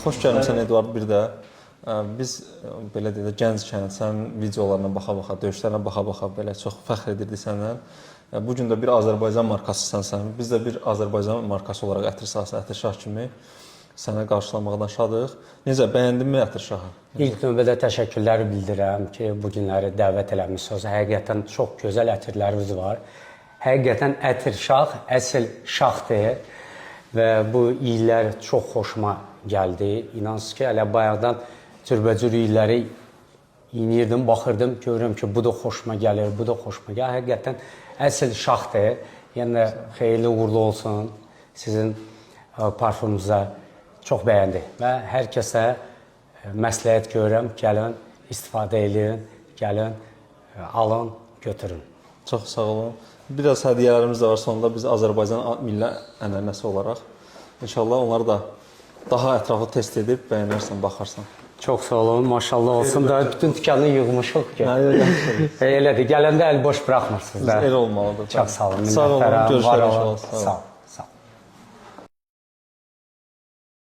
Xoş gəlmisən Eduard bir də. Biz belə deyək də gənckən sənin videolarına baxa-baxa, döyüşlərinə baxa-baxa belə çox fəxr edirdik səndən. Bu gün də bir Azərbaycan markasısan sən. Biz də bir Azərbaycan markası olaraq Ətir sahəsi, Ətir şah kimi sənə qarşılamaqdan şadıq. Necə, bəyəndinmi Ətir şahı? İlk növbədə təşəkkürlər bildirirəm ki, bu günləri dəvət eləmisiniz. Həqiqətən çox gözəl ətirlərimiz var. Həqiqətən Ətir şah əsl şahdır və bu illər çox xoşuma gəldi. İnansız ki, hələ bayaqdan cürbəcür illəri inirdim, baxırdım, görürüm ki, bu da xoşuma gəlir, bu da xoşuma gəlir. Həqiqətən əsl şahdır. Yəni, xeyirli uğurlu olsun sizin parfumunuza. Çox bəyəndi və hər kəsə məsləhət görürəm, gəlin, istifadə edin, gəlin, alın, götürün. Çox sağ olun. Biraz hədiyyələrimiz də var sonunda biz Azərbaycan milli ənənəsi olaraq. İnşallah onları da daha ətraflı test edib bəyənərsən, baxarsan. Çox sağ olun, maşallah olsun da bütün dükanı yığmışıq ki. Elədir, gələndə əl boş buraxmırsınız da. Elə olmalıdır. Çox sağ olun, minnətlərəm. Sağ olun, görüşlər inşallah. Sağ olun.